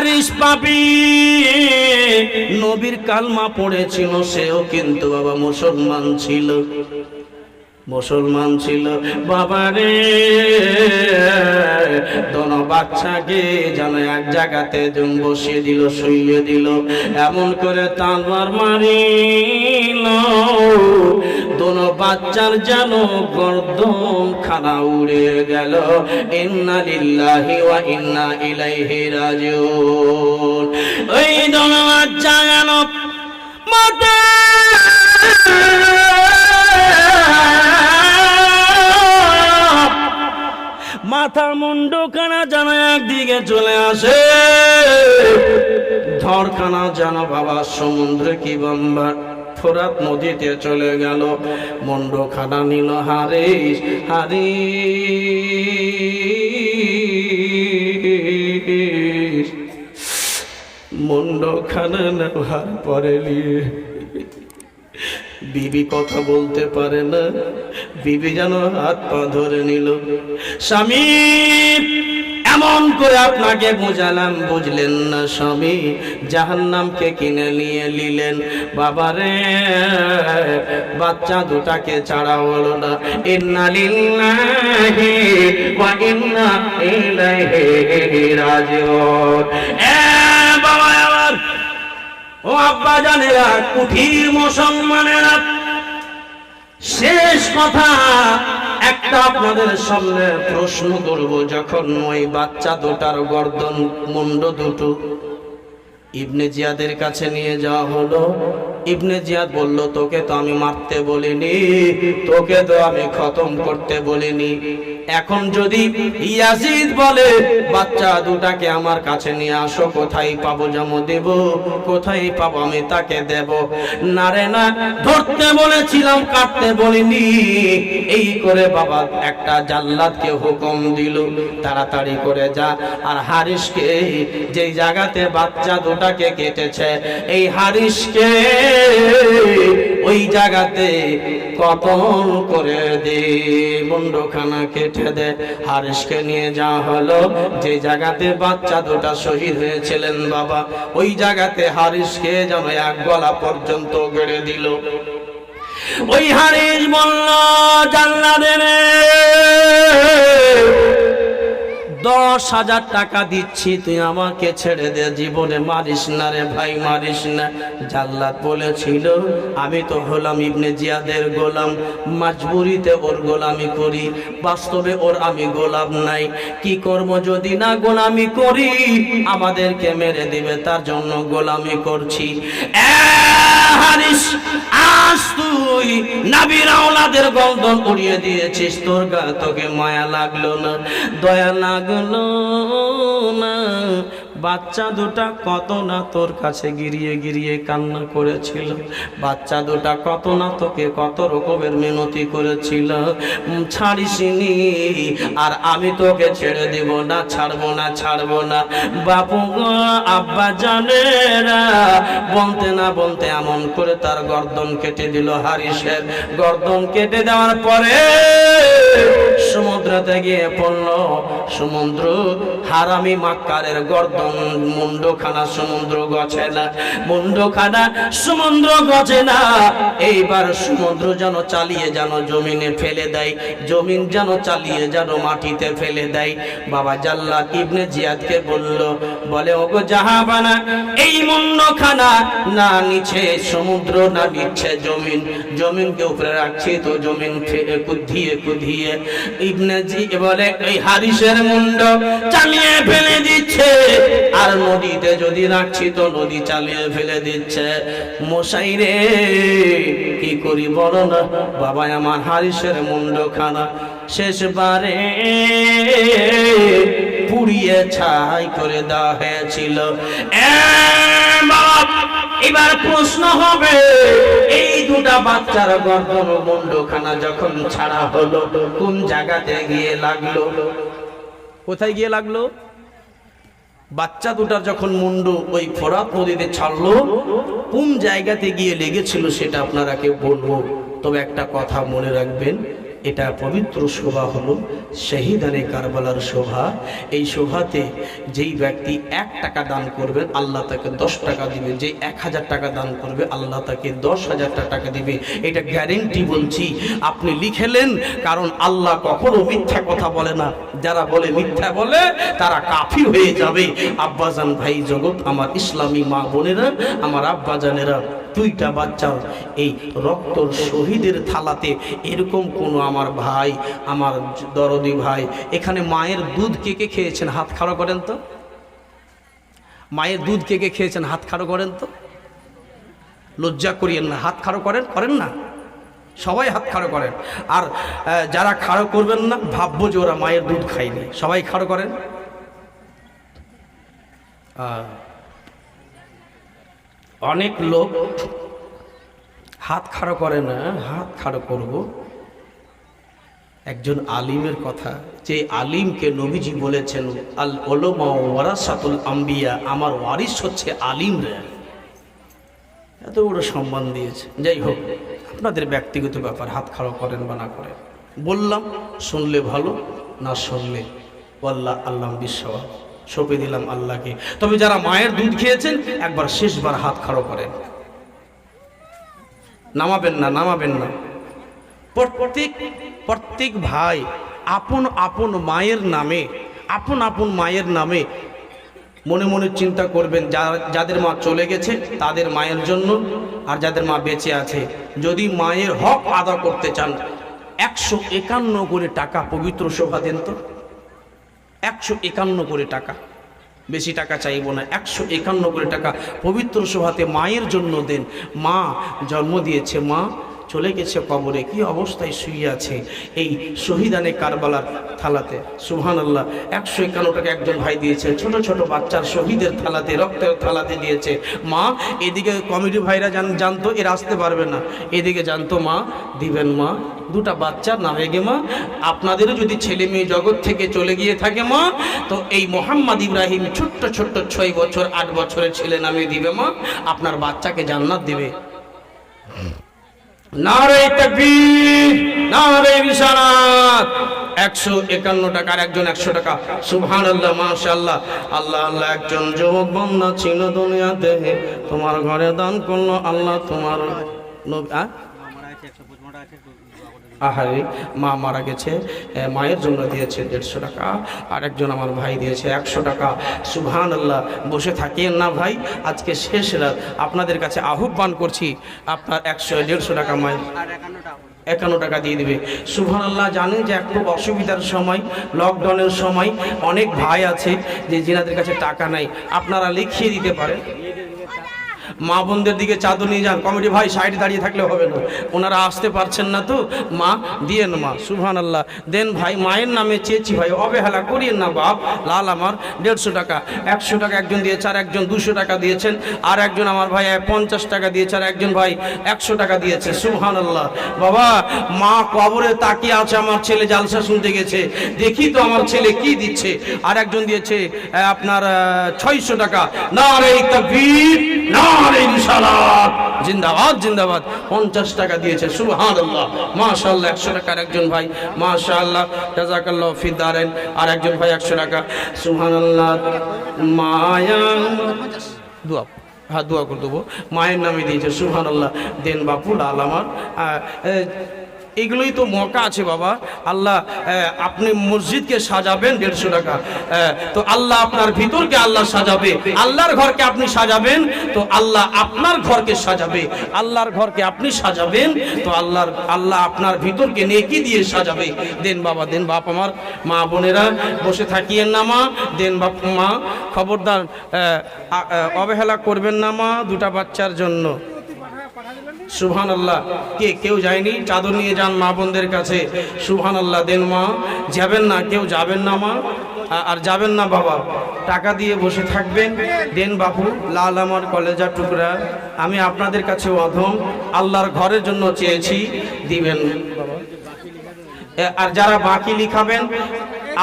হারিস পাপী নবীর কালমা পড়েছিল, সেও কিন্তু বাবা মুসলমান ছিল বাবারে। দোনো বাচ্চাকে যেন এক জায়গাতে বসিয়ে দিল, শুইয়ে দিল, এমন করে তলোয়ার মারিল দোনো বাচ্চার যেন গর্দন খানা উড়ে গেল। ইন্না লিল্লাহি ওয়া ইন্না ইলাইহি রাজিউন। ওই দোনো বাচ্চা যেন মাথা মুন্ডখানা যেন একদিকে চলে আসে, ধরখানা যেন বাবা সমুদ্রে কি বম্বা ফোরাত নদীতে চলে গেল। মুন্ডখানা নিল হারিস, মুন্ডখানা নেওয়ার পরে নিয়ে বিবি কথা বলতে পারে না, বিবি যেন হাত পা ধরে নিল। স্বামী এমন করে আপনাকে বুঝালাম, বুঝলেন না স্বামী, জাহান্নামকে কিনে নিয়ে নিলেন। বাবারে বাচ্চা দুটাকে ছাড়া হলো না। ইন্না লিল্লাহি ওয়া ইন্না ইলাইহি রাজিউন। বাবা আমার, ও আব্বা জানেরা, কুঠির মুসলমানেরা, শেষ কথা একটা আপনাদের সামনে প্রশ্ন করব। যখন ওই বাচ্চা দুটার গর্দন মুন্ড দুটো ইবনে জিয়াদের কাছে নিয়ে যাওয়া হলো, ইবনে জিয়াদ বলল, তোকে তো আমি মারতে বলিনি, তোকে তো আমি খতম করতে বলিনি। এখন যদি ইয়াজিদ বলে বাচ্চা দুটাকে আমার কাছে নিয়ে আসো, কোথায় পাবো জমা দেব, কোথায় পাবো আমি তাকে দেব? না রে না, ধরতে বলেছিলাম, কাটতে বলিনি। এই করে বাবা একটা জাল্লাদকে হুকুম দিল, তাড়াতাড়ি করে যা আর হারিসকে, যেই জায়গাতে বাচ্চা দুটাকে কেটেছে, এই হারিসকে ওই জায়গাতে কতল করে দে, মুন্ডখানা কেটে দে। হারিসকে নিয়ে যাওয়া হলো যে জায়গাতে বাচ্চা দুটা শহীদ হয়েছিলেন বাবা, ওই জায়গাতে হারিসকে যেন এক গলা পর্যন্ত গেড়ে দিল। ওই হারিস বলল, জাল্লাদের 10,000 টাকা দিচ্ছি, তুই আমাকে ছেড়ে দে, জীবনে মারিস না রে ভাই, মারিস না। জাল্লাদ বলেছিল, আমি তো হলাম ইবনে জিয়াদের গোলাম, মজবুরিতে ওর গোলামি করি, বাস্তবে ওর আমি গোলাম নাই। কি করব যদি না গোলামি করি, আমাদেরকে মেরে দিবে, তার জন্য গোলামি করছি। হারিস, আজ তুই নবীর আওলাদের গর্দন উড়িয়ে দিয়েছিস, তোর গা তোকে মায়া লাগলো না, দয়া লাগলো না? বাচ্চা দুটা কত না তোর কাছে গিরিয়ে গিরিয়ে কান্না করেছিল, বাচ্চা দুটা কত না তোকে কত রকমের মিনতি করেছিল, ছাড়িসনি। আর আমি তোকে ছেড়ে দিব না, ছাড়বো না, ছাড়বো না। বাপু গো, আব্বা জানেরা, বলতে না বলতে এমন করে তার গর্দন কেটে দিল। হারিসের গর্দন কেটে দেওয়ার পরে সমুদ্রতে গিয়ে পড়ল। সমুদ্র হারামি মাক্কারের গর্দন মুন্ডখানা সমুদ্র গছে না, মুন্ডখানা সমুদ্র গছে না। এইবার সমুদ্র যেন চালিয়ে যেন জমিনে ফেলে দেয়, জমিন যেন চালিয়ে যেন মাটিতে ফেলে দেয়। বাবা জাল্লাদ ইবনে জিয়াদকে বলল, বলে ওগো জাহাবানা, এই মুন্ডখানা না নিচে সমুদ্র, না নিচ্ছে জমিন, জমিনকে উপরে রাখছি তো জমিন কুধিয়ে কুধিয়ে ইবনে জি বলে এই হারিসের মুন্ড চালিয়ে ফেলে দিচ্ছে, আর নদীতে যদি রাখছি তো নদী চালিয়ে ফেলে দিচ্ছে। মশাই রে, কি করি বলো না? বাবা আমার হারিসের মুন্ডখানা শেষবারে পুড়িয়ে ছাই করে দেওয়া হয়েছিল। এবার প্রশ্ন হবে, এই দুটা বাচ্চার গর্দন মুন্ডখানা যখন ছাড়া হলো, কোন জায়গাতে গিয়ে লাগলো? কোথায় গিয়ে লাগলো? বাচ্চা দুটার যখন মুন্ডু ওই ফোরাত নদীতে ছাড়লো, কোন জায়গাতে গিয়ে লেগেছিল সেটা আপনারা কেউ বলবো। তবে একটা কথা মনে রাখবেন, এটা পবিত্র শোভা হলো শহীদানে কারবালার শোভা। এই শোভাতে যেই ব্যক্তি 1 টাকা দান করবে আল্লাহ তাকে 10 টাকা দিবে, যে 1000 টাকা দান করবে আল্লাহ তাকে 10,000 টাকা দিবে। এটা গ্যারেন্টি বলছি, আপনি লিখেলেন, কারণ আল্লাহ কখনো মিথ্যা কথা বলে না। যারা বলে মিথ্যা বলে তারা কাফির হয়ে যাবে। আব্বাজান ভাই জগৎ, আমার ইসলামী মা বোনেরা, আমার আব্বাজানেরা, 2টা বাচ্চার এই রক্তর শহীদের থালাতে এরকম কোনো আমার ভাই, আমার দরদি ভাই, এখানে মায়ের দুধ কে কে খেয়েছেন হাত খাড়ো করেন তো? মায়ের দুধ কে কে খেয়েছেন হাত খাড়ো করেন তো? লজ্জা করিয়েন না, হাত খাড়ো করেন না, সবাই হাত খাড়ো করেন। আর যারা খাড়ো করবেন না ভাববো যে ওরা মায়ের দুধ খায়নি, সবাই খাড়ো করেন। অনেক লোক হাত খাড়ো করে না, হাত খাড়ো করব একজন আলিমের কথা, যে আলিমকে নবীজি বলেছেন আল উলামা ওয়ারাসাতুল আম্বিয়া, আমার ওয়ারিস হচ্ছে আলিমরা। এত বড় সম্মান দিয়েছে। যাই হোক, আপনাদের ব্যক্তিগত ব্যাপার, হাত খাড়ো করেন বা না করেন। বললাম, শুনলে ভালো, না শুনলে আল্লাহ আল্লাহ বিশ্বাস সঁপে দিলাম আল্লাহকে। তবে যারা মায়ের দুধ খেয়েছেন একবার শেষবার হাত খাড়ো করেন, নামাবেন না। প্রত্যেক ভাই আপন আপন মায়ের নামে মনে মনে চিন্তা করবেন, যাদের মা চলে গেছে তাদের মায়ের জন্য, আর যাদের মা বেঁচে আছে, যদি মায়ের হক আদা করতে চান 151 করে টাকা পবিত্র শোভা দেন তো। 151 করে টাকা, বেশি টাকা চাইব না, 151 করে টাকা পবিত্র শোভাতে মায়ের জন্য দেন। মা জন্ম দিয়েছে, মা চলে গেছে কবরে, কি অবস্থায় শুয়ে আছে এই শহীদানে কারবালার থালাতে। সুবহানাল্লাহ, 151 টাকা একজন ভাই দিয়েছে, ছোট ছোট বাচ্চার শহীদের থালাতে, রক্তের থালাতে দিয়েছে। মা এদিকে কমিটি ভাইরা জানতো এরা আসতে পারবে না, এদিকে জানতো মা দিবেন। মা 2টা বাচ্চার নামে গে মা, আপনাদেরও যদি ছেলে মেয়ে জগৎ থেকে চলে গিয়ে থাকে মা, তো এই মোহাম্মদ ইব্রাহিম ছোট্ট 6 বছর 8 বছরের ছেলে নামে দিবে মা, আপনার বাচ্চাকে জান্নাত দিবে। নারে তাকবীর, নারে রিসালাত। 151 টাকার একজন 100 টাকা। সুবহানাল্লাহ, মাশাআল্লাহ, আল্লাহ আল্লাহ। একজন যুবক বান্দা ছিল দুনিয়াতে, তোমার ঘরে দান করলো আল্লাহ, তোমার আহারে মা মারা গেছে, মায়ের জন্য দিয়েছে 150 টাকা, আর একজন আমার ভাই দিয়েছে 100 টাকা। সুবহানাল্লাহ, বসে থাকেন না ভাই, আজকে শেষ রাত, আপনাদের কাছে আহ্বান করছি, আপনার 150 টাকা মায়ের 51 টাকা দিয়ে দিবে। সুবহানাল্লাহ, জানেন যে একটু অসুবিধার সময়, লকডাউনের সময় অনেক ভাই আছে যে যিনাদের কাছে টাকা নাই, আপনারা লিখিয়ে দিতে পারেন। মা বোনদের দিকে চাদর নিয়ে যান, কমিটি ভাই সাইডে দাঁড়িয়ে থাকলে হবে না, ওনারা আসতে পারছেন না তো, মা দিয়েন, মা সুবহানাল্লাহ দেন ভাই, মায়ের নামে চেয়েছি ভাই, অবহেলা করিয়েন না বাপ। লাল আমার 150 টাকা, 100 টাকা একজন দিয়েছে, আর একজন 200 টাকা দিয়েছেন, আর একজন আমার ভাই 50 টাকা দিয়েছে, আর একজন ভাই 100 টাকা দিয়েছে। সুবহানাল্লাহ। বাবা, মা কবরে তাকিয়ে আছে, আমার ছেলে জালসা শুনতে গেছে, দেখি তো আমার ছেলে কি দিচ্ছে। আর একজন দিয়েছে আপনার 600 টাকা। নারে তাকবীর, নারে রিসালাত, জিন্দাবাদ জিন্দাবাদ। 50 টাকা দিয়েছে। সুবহানাল্লাহ, মাশাআল্লাহ। 100 টাকার একজন ভাই, মাশাআল্লাহ, জাযাকাল্লাহু ফি দারাইন, আর একজন ভাই 100 টাকা। সুবহানাল্লাহ। মায়া দোয়া করে দেবো, মায়ের নামে দিয়েছে। সুবহানাল্লাহ, দেন বাপু, লাল আমার। এগুলোই তো মৌকা আছে বাবা। আল্লাহ, আপনি মসজিদকে সাজাবেন 150 টাকা, তো আল্লাহ আপনার ভিতরকে আল্লাহ সাজাবে, আল্লাহর ঘরকে আপনি সাজাবেন তো আল্লাহ আপনার ঘরকে সাজাবে, আল্লাহর ঘরকে আপনি সাজাবেন তো আল্লাহ আপনার ভিতরকে নেকি দিয়ে সাজাবে। দেন বাবা, দেন বাপ আমার। মা বোনেরা বসে থাকিয়েন না মা, দেন বাপ। মা খবরদার অবহেলা করবেন না মা, 2টা বাচ্চার জন্য। সুবহানাল্লাহ। কেউ যায়নি, চাদর নিয়ে যান মা বোনদের কাছে। সুবহানাল্লাহ, দেন মা। যাবেন না, কেউ যাবেন না মা, আর যাবেন না বাবা, টাকা দিয়ে বসে থাকবেন। দেন বাপু, লাল আমার কলেজার টুকরা, আমি আপনাদের কাছে অধম, আল্লাহর ঘরের জন্য চেয়েছি, দিবেন বাবা। আর যারা বাকি লিখাবেন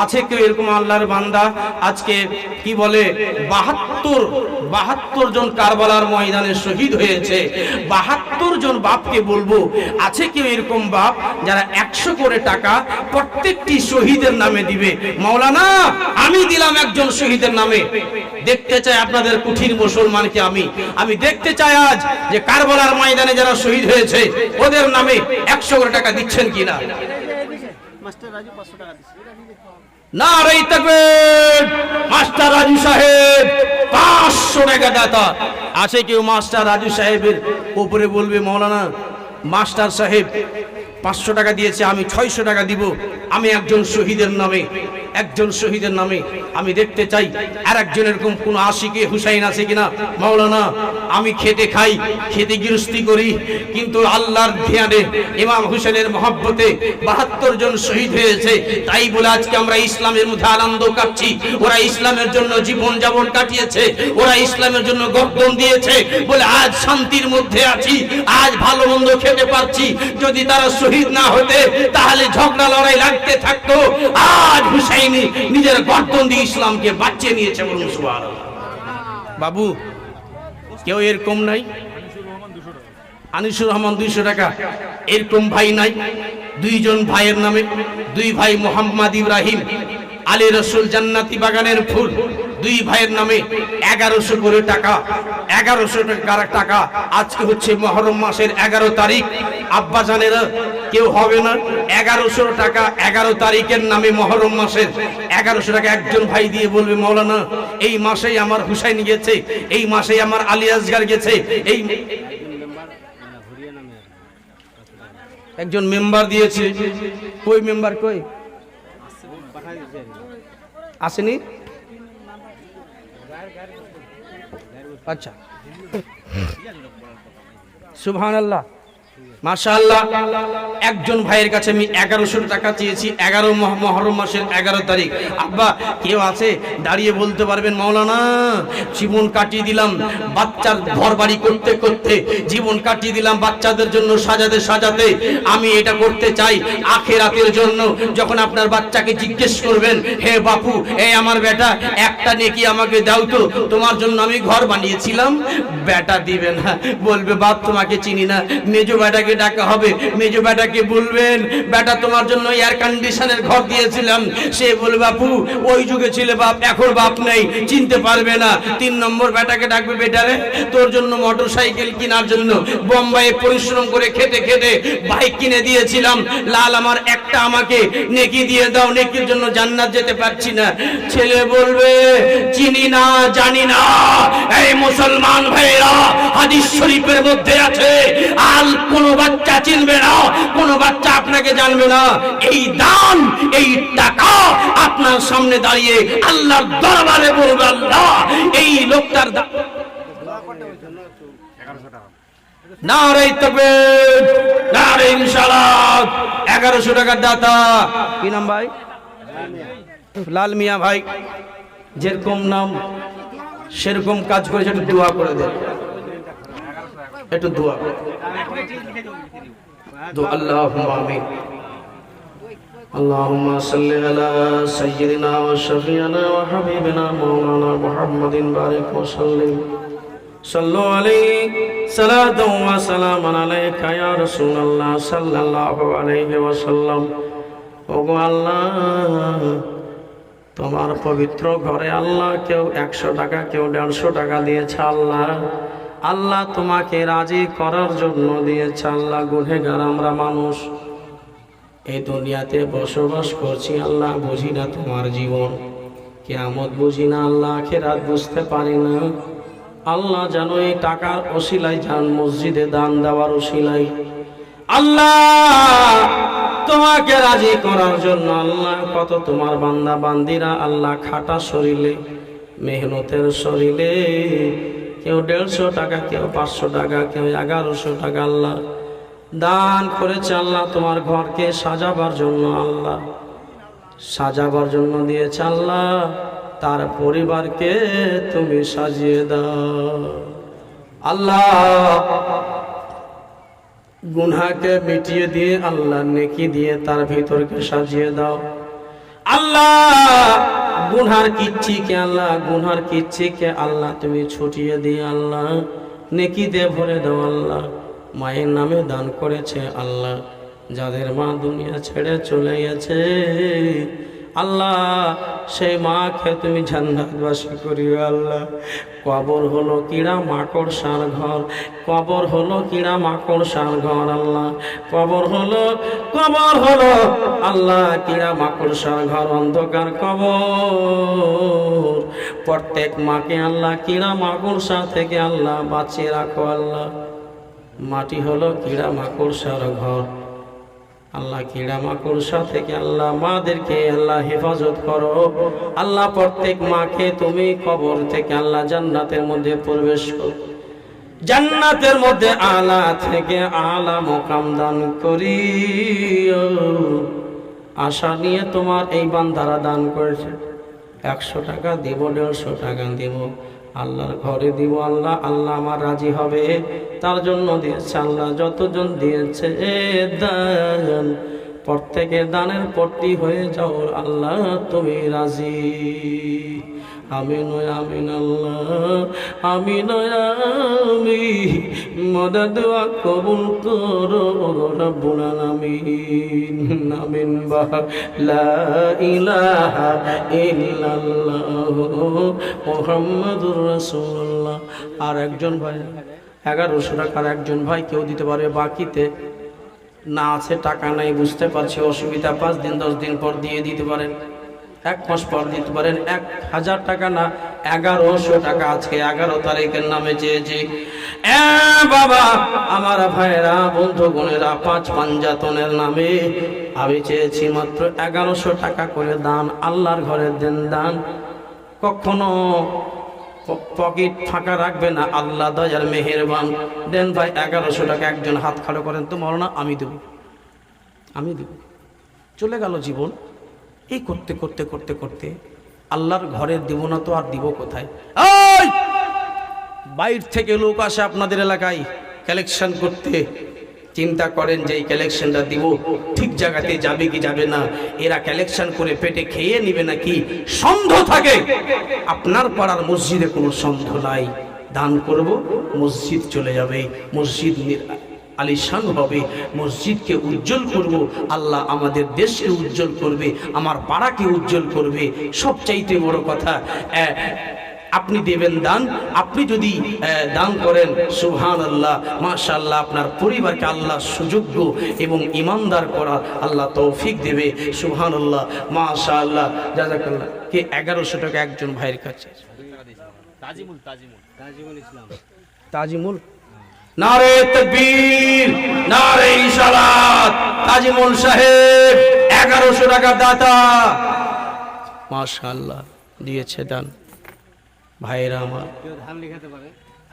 আছে কেউ এরকম আল্লাহর বান্দা আজকে কি বলে 72 জন কারবালার ময়দানে শহীদ হয়েছে। 72 জন বাপকে বলবো, আছে কেউ এরকম বাপ যারা 100 করে টাকা প্রত্যেকটি শহীদের নামে দিবে? মাওলানা আমি দিলাম একজন শহীদের নামে। দেখতে চাই আপনাদের কুঠির মুসলমানকে, আমি দেখতে চাই আজ যে কারবালার ময়দানে যারা শহীদ হয়েছে ওদের নামে 100 করে টাকা দিচ্ছেন কিনা। নারে তাকবীর! মাস্টার রাজু সাহেব 500 টাকা দাতা। আছে কেউ মাস্টার রাজু সাহেবের উপরে বলবে, মাওলানা মাস্টার সাহেব 500 টাকা দিয়েছে, আমি 600 টাকা দিব, আমি একজন শহীদের নামে আমি দেখতে চাই। আর একজন এরকম কোন আশিকে হুসাইন আছে কিনা? মাওলানা আমি খেতে খাই, খেতে গৃহস্থী করি, কিন্তু আল্লাহর ধ্যানে ইমাম হুসেনের মহব্বতে 72 জন শহীদ হয়েছে, তাই বলে আজকে আমরা ইসলামের মধ্যে আনন্দ কাটছি। ওরা ইসলামের জন্য জীবন যাপন কাটিয়েছে, ওরা ইসলামের জন্য গর্দন দিয়েছে বলে আজ শান্তির মধ্যে আছি, আজ ভালো মন্দ খেতে পারছি। যদি তারা শহীদ না হতে তাহলে ঝগড়া লড়াই লাগতে থাকতো। আজ হুসাইন নিজের গর্দন দিয়ে ইসলামকে বাঁচিয়ে নিয়েছে। বলুন সুবহানাল্লাহ। বাবু কেউ এরকম নাই? আনিসুর রহমান 200 টাকা। এরকম ভাই নাই? 2 জন ভাইয়ের নামে, 2 ভাই মোহাম্মদ ইব্রাহিম, আলী রসুল জান্নাতি বাগানের ফুল, 2 ভাইয়ের নামে 1100 করে টাকা। 1100 টাকা। আজকে হচ্ছে মুহররম মাসের 11 তারিখ। আব্বা জানেরা কেউ হবে না 1100 টাকা 11 তারিখের নামে মুহররম মাসের 1100 টাকা একজন ভাই দিয়ে বলবে, মাওলানা এই মাসেই আমার হুসাইন গেছে, এই মাসেই আমার আলী আসগার গেছে। এই একজন মেম্বার দিয়েছে। কই মেম্বার কই? আসেনি? আচ্ছা, সুবহানাল্লাহ, মাশাআল্লাহ। একজন ভাইয়ের কাছে আমি 1100 টাকা চেয়েছি, 11 মুহররম মাসের 11 তারিখ। আব্বা কেউ আছে দাঁড়িয়ে বলতে পারবেন, মাওলানা জীবন কাটিয়ে দিলাম বাচ্চার ঘরবাড়ি করতে করতে, জীবন কাটিয়ে দিলাম বাচ্চাদের জন্য সাজাতে। আমি এটা করতে চাই আখিরাতের জন্য। যখন আপনার বাচ্চাকে জিজ্ঞেস করবেন, হে বাপু এই আমার বেটা একটা নেকি আমাকে দাও তো, তোমার জন্য আমি ঘর বানিয়েছিলাম, বেটা দিবে না, বলবে বাপ তোমাকে চিনি না। মেজো বেটাকে ডাকা হবে, মেজো বেটাকে বলবেন, বেটা তোমার জন্য এয়ার কন্ডিশনের ঘর দিয়েছিলাম। সে বলবে বাপু ওই যুগে ছিল বাপ, এখন বাপ নেই, চিনতে পারবে না। 3 নম্বর বেটাকে ডাকবে, বেটারে তোর জন্য মোটরসাইকেল কেনার জন্য বোম্বাইয়ে পরিশ্রম করে খেতে বাইক কিনে দিয়েছিলাম, লাল আমার একটা আমাকে নেকি দিয়ে দাও, নেকির জন্য জান্নাত যেতে পারছি না। ছেলে বলবে চিনি না, জানি না। এই মুসলমান ভাইরা, হাদিস শরীফের মধ্যে আছে আল কোন বাচ্চা চিনবে না, কোন বাচ্চা আপনাকে জানবে না। এই দান, এই টাকা আপনার সামনে দাঁড়িয়ে আল্লাহর দরবারে বলবে, আল্লাহ এই লোকটার নারে তাকবীর, নারে ইনশাআল্লাহ। 1100 টাকার দাতা। কি নাম ভাই? লাল মিয়া ভাই। যেরকম নাম সেরকম কাজ করেছে, একটু দোয়া করে দেন, একটু দোয়া দো। আল্লাহুম্মা আমিন। আল্লাহুম্মা সাল্লি আলা সাইয়্যিদিনা ওয়া শাফিঈনা ওয়া হাবিবিনা মাওলানা মুহাম্মাদিন বারিক ওয়া সাল্লিম। সাল্লু আলাইহি সালাতাও ওয়া সালামান আলাইকা ইয়া রাসূলুল্লাহ সাল্লাল্লাহু আলাইহি ওয়া সাল্লাম। ওগো আল্লাহ, তোমার পবিত্র ঘরে আল্লাহ কেউ 100 টাকা, কেউ 150 টাকা দিয়েছে। আল্লাহ তোমাকে রাজি করার জন্য দিয়েছে। আল্লাহ গুনেহগার আমরা মানুষ, এই দুনিয়াতে বসবাস করছি। আল্লাহ বুঝি না তোমার জীবন, কিয়ামত বুঝি না, আল্লাহ আখিরাত বুঝতে পারি না। আল্লাহ জানো এই টাকার ওসিলায়, জান মসজিদে দান দেওয়ার ওসিলায় আল্লাহ তোমাকে রাজি করার জন্য আল্লাহ কত তোমার বান্দা বান্দিরা আল্লাহ খাটা শরীরে, মেহনতের শরীরে, কেউ 150 টাকা, কেউ 500 টাকা, কেউ 1100 টাকা আল্লাহ দান করেছে। আল্লাহ তোমার ঘরকে সাজাবার জন্য, আল্লাহ সাজাবার জন্য দিয়েছে। আল্লাহ তার পরিবারকে তুমি সাজিয়ে দাও। আল্লাহ গুনাহকে মিটিয়ে দিয়ে আল্লাহ নেকি দিয়ে তার ভিতরকে সাজিয়ে দাও। আল্লাহ গুনহার কিচ্ছিকে আল্লাহ গুনহার কিচ্ছিকে আল্লাহ তুমি ছুটিয়ে দিয়ে আল্লাহ নেকি দিয়ে ভরে দাও আল্লাহ। মায়ের নামে দান করেছে আল্লাহ, যাদের মা দুনিয়া ছেড়ে চলে গেছে আল্লাহ সেই মাকে তুমি জান্নাতবাসী করিও আল্লাহ। কবর হলো কিড়া মাকড়সার ঘর, কবর হলো কিড়া মাকড়সার ঘর আল্লাহ, কবর হলো আল্লাহ কিড়া মাকড়সার ঘর, অন্ধকার কবর। প্রত্যেক মাকে আল্লাহ কিড়া মাকড়সা থেকে আল্লাহ বাঁচিয়ে রাখো আল্লাহ। মাটি হলো কিড়া মাকড়সার ঘর আল্লাহ, কিড়া মাকড়সা থেকে আল্লাহ মাদেরকে আল্লাহ হেফাজত করো আল্লাহ। প্রত্যেক মাকে তুমি কবর থেকে আল্লাহ জান্নাতের মধ্যে প্রবেশ করো, জান্নাতের মধ্যে আলা থেকে আলা মোকাম দান করিও। আশা নিয়ে তোমার এই বান্দারা দান করেছে, 100 টাকা দিব, 150 টাকা দিব, আল্লাহর ঘরে দিব আল্লাহ। আল্লাহ আমার রাজি হবে তার জন্য দিয়েছে আল্লাহ। যতজন দিয়েছে দান, প্রত্যেকের দানের পট্টি হয়ে যাও আল্লাহ তুমি রাজি। আমিন আমিন আল্লাহ আমিন আমিন। মদদ দোয়া কবুল করো রব্বুল আলামিন। আমিন বা লা ইলাহা ইল্লাল্লাহ মুহাম্মাদুর রাসূলুল্লাহ। আর একজন ভাই 1100 টাকার একজন ভাই কেউ দিতে পারবে, বাকিতে না আছে টাকা নাই বুঝতে পারছি অসুবিধা, 5 দিন 10 দিন পর দিয়ে দিতে পারেন, 1 মাস পর দিতে পারেন। 1000 টাকা না 1100 টাকা আজকে 11 তারিখের নামে চেয়েছি। বাবা আমার ভাইরা বন্ধু বোনেরা 5 পাঞ্জাতনের নামে আমি চেয়েছি মাত্র 1100 টাকা করে দান। আল্লাহর ঘরের দেন দান, কখনো পকেট ফাঁকা রাখবে না, আল্লাহ দয়ার মেহেরবান। দেন ভাই 1100 টাকা। একজন হাত খাড়ো করেন তো, মরনা আমি দেব, আমি দেব। চলে গেল জীবন এই করতে করতে করতে করতে। আল্লাহর ঘরে দিব না তো আর দিব কোথায়? ওই বাইরে থেকে লোক আসে আপনাদের এলাকায় কালেকশন করতে, চিন্তা করেন যে এই কালেকশনটা দিব ঠিক জায়গাতে যাবে কি যাবে না, এরা কালেকশন করে পেটে খেয়ে নিবে নাকি সন্দেহ থাকে। আপনার পাড়ার মসজিদে কোনো সন্দেহ নাই, দান করব মসজিদ চলে যাবে, মসজিদ আলিশান হবে, মসজিদকে উজ্জ্বল করব, আল্লাহ আমাদের দেশকে উজ্জ্বল করবে, আমার পাড়াকে উজ্জ্বল করবে। সবচাইতে বড় কথা আপনি দেবেন দান। আপনি যদি দান করেন সুবহানাল্লাহ মাশাআল্লাহ, আপনার পরিবারকে আল্লাহ সুযোগ্য এবং ইমানদার করার আল্লাহ তৌফিক দেবে। সুবহানাল্লাহ মাশাআল্লাহ জাযাকাল্লাহ। কে 1100 টাকা একজন ভাইয়ের কাছে? তাজিমুল ইসলাম, তাজিমুল। নারে তাকবীর, নারে ইশারাত। তাজিমুল সাহেব 1100 টাকা দাতা, মাশাআল্লাহ দিয়েছে দান। ভাইরা আমার,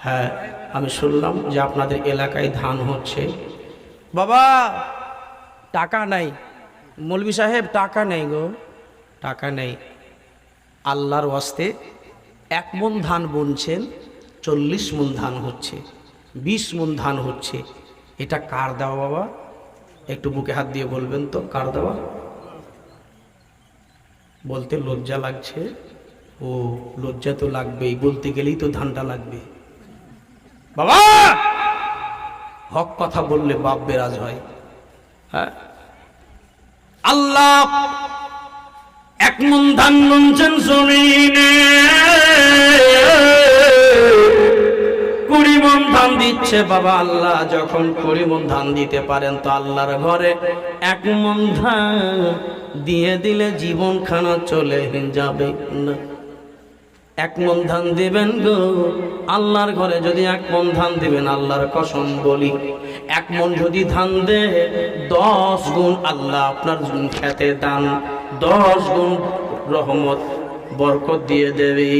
হ্যাঁ আমি শুনলাম যে আপনাদের এলাকায় ধান হচ্ছে। বাবা টাকা নাই, মৌলভী সাহেব টাকা নেই গো, টাকা নেই। আল্লাহর ওয়াস্তে 1 মণ ধান বুনছেন, 40 মণ ধান হচ্ছে, 20 মণ ধান হচ্ছে। এটা কার দেওয়া বাবা? একটু বুকে হাত দিয়ে বলবেন তো কার দেওয়া? বলতে লজ্জা লাগছে। ও লজ্জা তো লাগবেই, বলতে গেলেই তো ধানটা লাগবে। বাবা হক কথা বললে বাপ বেরাজ হয়। হ্যাঁ আল্লাহ 1 মণ ধান বুনছেন জমিনে, 20 মণ ধান দিচ্ছে। বাবা আল্লাহ যখন 20 মণ ধান দিতে পারেন তো আল্লাহর ঘরে 1 মণ ধান দিয়ে দিলে জীবনখানা চলে যাবে না। 1 মণ ধান দিবেন গো আল্লাহর ঘরে, যদি 1 মণ ধান দিবেন আল্লাহর কসম বলি, 1 মণ যদি ধান দে 10 গুণ আল্লাহ আপনার খেতে দান 10 গুণ রহমত বরকত দিয়ে দেবে।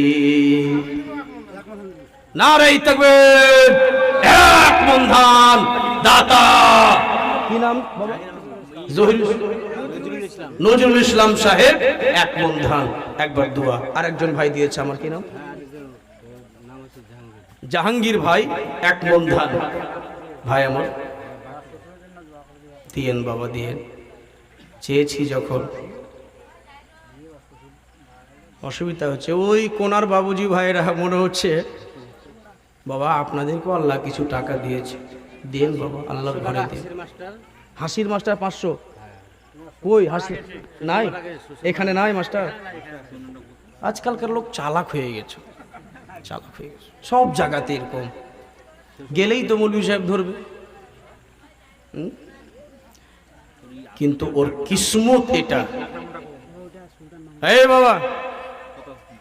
নারে তাকবীর। 1 মণ ধান দাতা কি নাম বাবা? নজরুল ইসলাম সাহেব 1 মণ ধান। একবার দোয়া। আর একজন ভাই দিয়েছে, আমার কি নাম? জাহাঙ্গীর ভাই 1 মণ ধান। ভাই আমার দিয়েন বাবা দিয়েন। চেয়েছি যখন অসুবিধা হচ্ছে। ওই কোনার বাবুজি ভাইরা মনে হচ্ছে বাবা আপনাদেরকেও আল্লাহ কিছু টাকা দিয়েছে, দেন বাবা, আল্লাহর ঘরে দেন। হাসির মাস্টার 500, কই হাসি নাই, এখানে নাই মাস্টার। আজকালকার লোক চালাক হয়ে গেছে, চালাক হয়ে গেছে, সব জায়গাতে এরকম, গেলেই তো মৌলভী সাহেব ধরবে। কিন্তু ওর কিসমত এটা, এই বাবা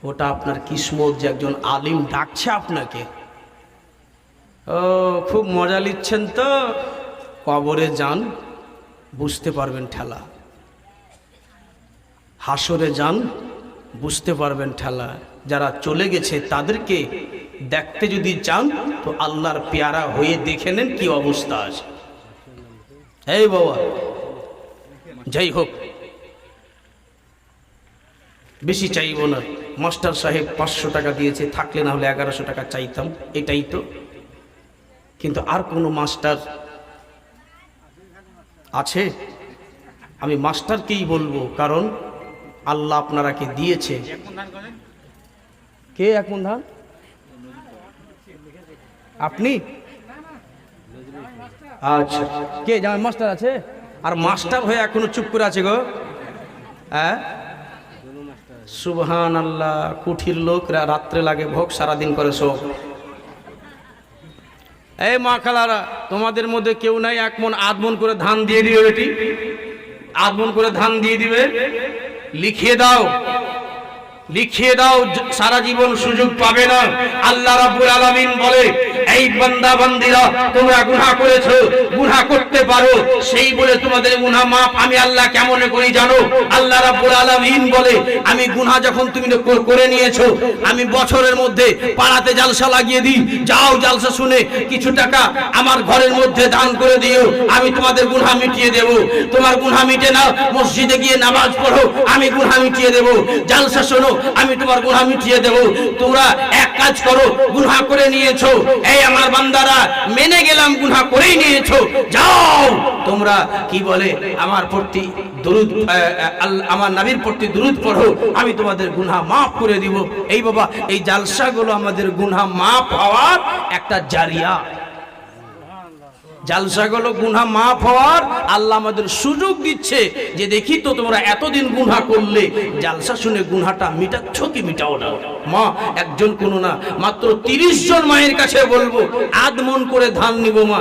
ওটা আপনার কিসমত যে একজন আলিম ডাকছে আপনাকে। ও খুব মজা নিচ্ছেন তো, কবরে যান বুঝতে পারবেন ঠেলা, হাসরে যান বুঝতে পারবেন ঠেলা। যারা চলে গেছে তাদেরকে দেখতে যদি চান তো আল্লাহর পেয়ারা হয়ে দেখে নেন কি অবস্থা আছে। এই বাবা যাই হোক, বেশি চাইব না। মাস্টার সাহেব 500 টাকা দিয়েছে, থাকলে না হলে 1100 টাকা চাইতাম, এটাই তো। কিন্তু আর কোনো মাস্টার আছে? আমি মাস্টারকেই বলবো, কারণ আল্লাহ আপনারাকে দিয়েছে। কে এক মন ধান? আপনি? আচ্ছা, কে জানেন মাস্টার আছে? আর মাস্টার হয়ে এখনো চুপ করে আছে গো? হ্যাঁ, সুবহান আল্লাহ। কুঠির লোক, রাত্রে লাগে ভোগ, সারাদিন করে শোক। এই মা খালারা, তোমাদের মধ্যে কেউ নাই 1 মন 8 মন করে ধান দিয়ে দিবে বেটি, 8 মন করে ধান দিয়ে দিবে, লিখিয়ে দাও, লিখিয়ে দাও, সারা জীবন সুযোগ পাবে না। আল্লাহ রাব্বুল আলামিন বলে, এই বান্দা বান্দিরা তোমরা গুনাহ করেছো, গুনাহ করতে পারো, সেই বলে তোমাদের গুনাহ মাফ আমি আল্লাহ কেমন করি জানো? আল্লাহ রাব্বুল আলামিন বলে, আমি গুনাহ যখন তুমি করে নিয়েছো, আমি বছরের মধ্যে পাড়াতে জালসা লাগিয়ে দিই, যাও জালসা শুনে কিছু টাকা আমার ঘরের মধ্যে দান করে দিও, আমি তোমাদের গুনাহ মিটিয়ে দেব। তোমার গুনাহ মিটে না, মসজিদে গিয়ে নামাজ পড়ো, আমি গুনাহ মিটিয়ে দেব। জালসা শোনো, আমি তোমার গুনাহ মিটিয়ে দেব। তোমরা এক কাজ করো, গুনাহ করে নিয়েছো, এই আমার বান্দারা মেনে গেলাম গুনাহ করেই নিয়েছো, যাও তোমরা কি বলে আমার প্রতি দরুদ, আমার নবীর প্রতি দরুদ পড়ো, আমি তোমাদের গুনাহ মাফ করে দিব। এই বাবা, এই জালসাগুলো আমাদের গুনাহ মাফ হওয়ার একটা জারিয়া। জালসাগুলো গুনাহ মাফ হওয়ার আল্লাহ আমাদের সুযোগ দিচ্ছে যে দেখি তো তোমরা এতদিন গুনাহ করলে, জালসা শুনে গুনাহটা মিটাচ্ছ কি মিটাও না? মা একজন কোনো না, মাত্র 30 জন মায়ের কাছে বলবো 8 মন করে ধান নিব। মা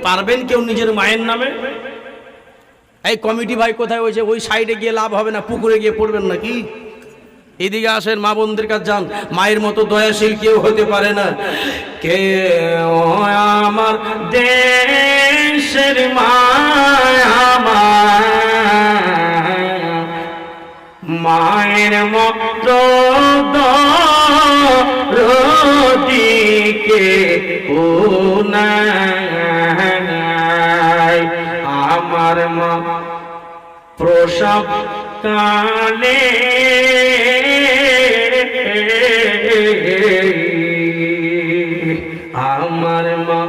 পারবেন কেউ নিজের মায়ের নামে? এই কমিটি ভাই কোথায় হয়েছে? ওই সাইডে গিয়ে লাভ হবে না, পুকুরে গিয়ে পড়বেন নাকি? এদিকে আসেন, মা বোনদের কাছে যান। মায়ের মতো দয়াশীল কেউ হতে পারে না। কে আমার দেশের মায়ের মতো দরদিকে আমার মা প্রসব কালে আমার মা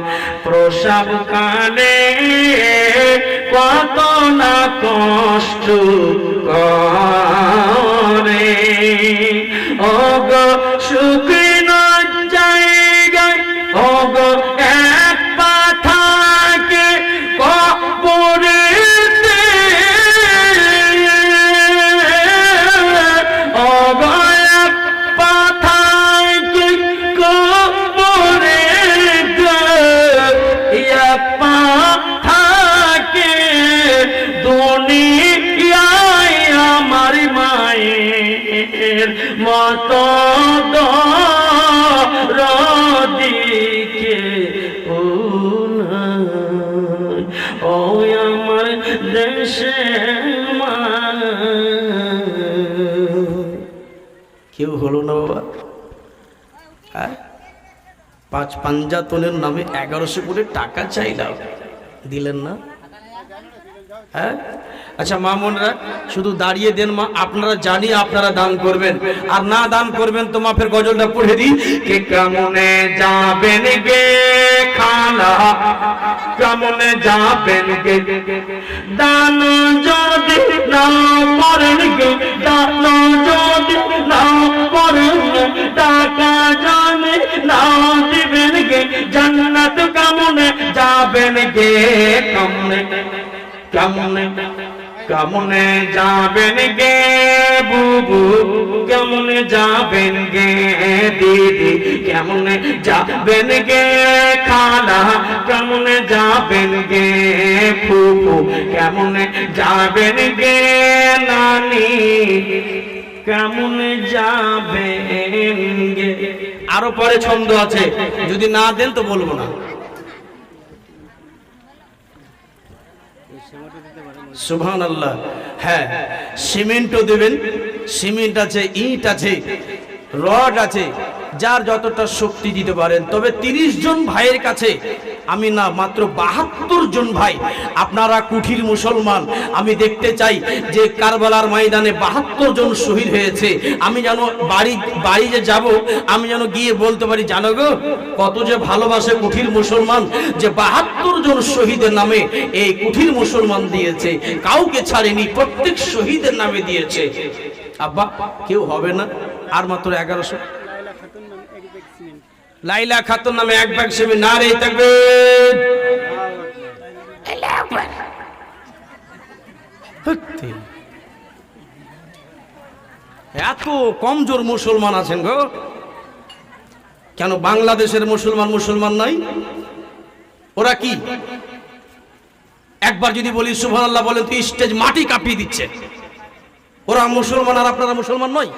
প্রসব কালে কত না কষ্ট করে, ওগো শুকনো জায়গায় ওগো এক পাথাকে কবরেতে, ওগো এক পাথাকে কবরেতে, এক পাথাকে দুনিয়ায় আমার মায়ের মতো দরদিকে ও আমার দেশের মা। কেউ হলো না বাবা? 5 পাঞ্জাতনের নামে 1100 করে টাকা চাইলাম, দিলেন না? হ্যাঁ, আচ্ছা মা বোনরা শুধু দাঁড়িয়ে দেন মা, আপনারা জানি আপনারা দান করবেন, আর না দান করবেন তো মাফের গজলটা পড়ে দিই। কে কেমনে যাবেন গে খালা, কেমনে যাবেন গে, দান যদি না করেন গে, দান যদি না করেন, টাকা জানে না দিবেন গে, জান্নাত কেমনে যাবেন গে, কেমনে কেমনে কেমনে যাবেন গে বুবু, কেমনে যাবেন গে দিদি, কেমনে যাবেন গে খালা, কেমনে যাবেন গে ফুফু, কেমনে যাবেন গে নানি, কেমনে যাবেন গে। আরো পরে ছন্দ আছে, যদি না দেন তো বলবো না। সুবহানাল্লাহ। হ্যাঁ, সিমেন্টও দেবেন, সিমেন্ট আছে, ইট আছে, রড আছে, যার যতটা শক্তি দিতে পারেন। তবে 30 জন ভাইয়ের কাছে আমি না, মাত্র 72 জন ভাই, আপনারা কুঠির মুসলমান, আমি দেখতে চাই যে কারবালার ময়দানে 72 জন শহীদ হয়েছে। আমি যেন বাড়ি যে যাব, আমি যেন গিয়ে বলতে পারি, জানো গো কত যে ভালোবাসে কুঠির মুসলমান, যে 72 জন শহীদের নামে এই কুঠির মুসলমান দিয়েছে, কাউকে ছাড়েনি, প্রত্যেক শহীদের নামে দিয়েছে। আব্বা কেউ হবে না, আর মাত্র 1100। লাইলা খাতুন নামে 1 ব্যাগ সিমেন্ট, না রে তাকবীর। এত কমজোর মুসলমান আছেন গো, কেন বাংলাদেশের মুসলমান নাই? ওরা কি একবার যদি বলি সুবহানাল্লাহ বলেন তো স্টেজ মাটি কাঁপিয়ে দিচ্ছে। ওরা মুসলমান আর আপনারা মুসলমান নয়।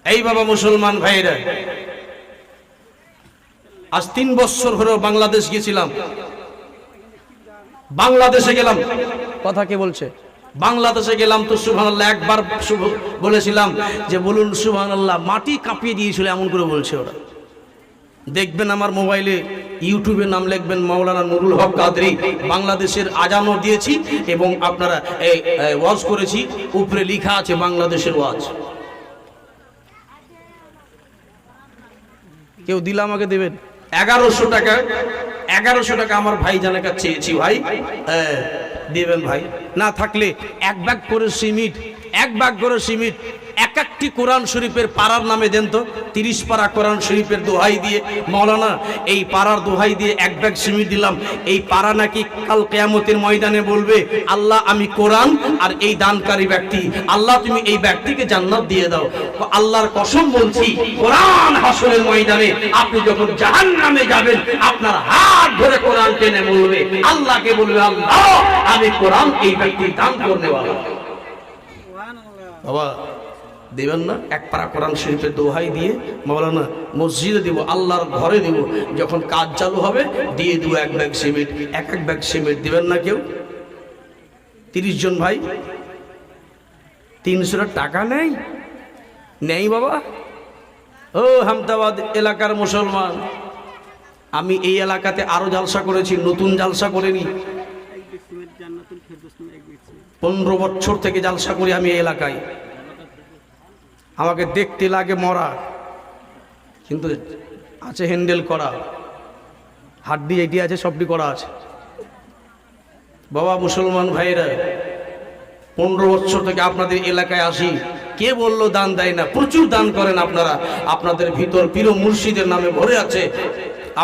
এই বাবা মুসলমান ভাইরা, আজ 3 বছর হলো বাংলাদেশ গিয়েছিলাম। বাংলাদেশে গেলাম, কথা কে বলছে? বাংলাদেশে গেলাম তো সুবহানাল্লাহ একবার বলেছিলাম যে বলুন সুবহানাল্লাহ, মাটি কাঁপিয়ে দিয়েছিল, এমন করে বলছে ওরা। দেখবেন আমার মোবাইলে, ইউটিউবে নাম লিখবেন মাওলানা নুরুল হক কাদরি, বাংলাদেশের আজানও দিয়েছি এবং আপনারা ওয়াজ করেছি, উপরে লেখা আছে বাংলাদেশের ওয়াজ। কেউ দিলে আমাকে দেবেন 1100 টাকা। 1100 টাকা আমার ভাইজানের কাছে চেয়েছি, ভাই দেবেন ভাই। না থাকলে 1 ব্যাগ করে সিমেন্ট, 1 ব্যাগ করে সিমেন্ট, একটি কোরআন শরীফের পারার নামে দেন তো। 30 পারা কোরআন শরীফের দোহাই দিয়ে, মাওলানা এই পারার দোহাই দিয়ে 1 ব্যাগ সিমেন্ট দিলাম। এই পারা নাকি কাল কিয়ামতের ময়দানে বলবে, আল্লাহ আমি কোরআন আর এই দানকারী ব্যক্তি, আল্লাহ তুমি এই ব্যক্তিকে জান্নাত দিয়ে দাও। আল্লাহর কসম বলছি, কোরআন হাসরের ময়দানে আপনি যখন জাহান্নামে যাবেন, আপনার হাত ধরে কোরআন টেনে বলবে, আল্লাহকে বলবে, আল্লাহ আমি কোরআন এই ব্যক্তির দান করতে পারবো। বাবা দেবেন না? 1 পারা কোরআন শরীফের দোহাই দিয়ে মাওলানা মসজিদে দিব, আল্লাহর ঘরে দিব, যখন কাজ চালু হবে দিয়ে দেবো 1 ব্যাগ সিমেন্ট। 1 ব্যাগ সিমেন্ট দিবেন না কেউ? 30 জন ভাই, 300 টাকা নেই বাবা। ও হামদাবাদ এলাকার মুসলমান, আমি এই এলাকাতে আরো জালসা করেছি, নতুন জালসা করিনি। 15 বছর থেকে জালসা করি আমি এই এলাকায়। আমাকে দেখতে লাগে মরা, কিন্তু আছে হ্যান্ডেল করা, হাড্ডি এটি আছে, সবটি করা আছে। বাবা মুসলমান ভাইরা, 15 বছর থেকে আপনাদের এলাকায় আসি, কে বললো দান দেয় না? প্রচুর দান করেন আপনারা, আপনাদের ভিতর পীর মুর্শিদের নামে ভরে আছে।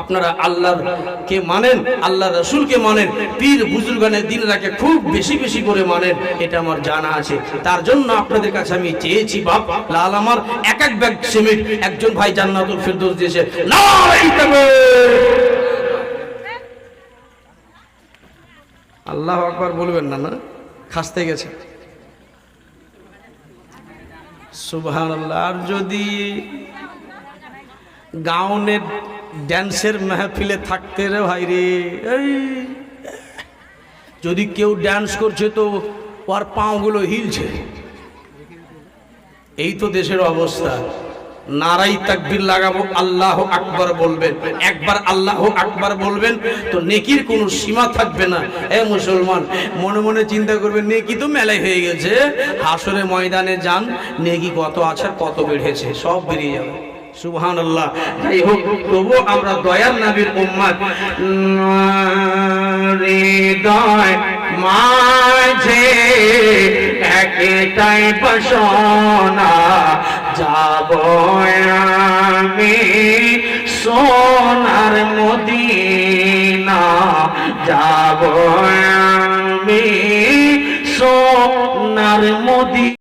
আপনারা আল্লাহকে মানেন, আল্লাহ রাসূলকে মানেন, পীর বুজুর্গানের দিন রাখে খুব বেশি বেশি করে মানেন, এটা আমার জানা আছে। তার জন্য আপনাদের কাছে আমি চেয়েছি, বাপ লাল আমার 1 ব্যাগ সিমেন্ট একজন ভাই জান্নাতুল ফেরদৌস দিয়েছে। নারায়ে তাকবীর, আল্লাহু আকবার বলবেন না? না খাসতে গেছে, সুবহানাল্লাহ। আর যদি গাউনের ড্যান্সের মেহফিলে থাকতে রে ভাই রে, এই যদি কেউ ড্যান্স করছে তো ওর পাগুলো হিলছে, এই তো দেশের অবস্থা। নারাই তাকবীর লাগাবো, আল্লাহ আকবার বলবেন, একবার আল্লাহ আকবার বলবেন তো নেকির কোনো সীমা থাকবে না। এ মুসলমান, মনে মনে চিন্তা করবেন নেকি তো মেলাই হয়ে গেছে, হাসরে ময়দানে যান, নেকি কত আছে আর কত বেড়েছে সব বেরিয়ে যাবে। সুবহানাল্লাহ। যাই হোক, তবু আমরা দয়ার নবীর উম্মত, হৃদয় মাঝে একটাই বাসনা, যাব আমি সোনার মদিনা, যাব আমি সোনার মদিনা।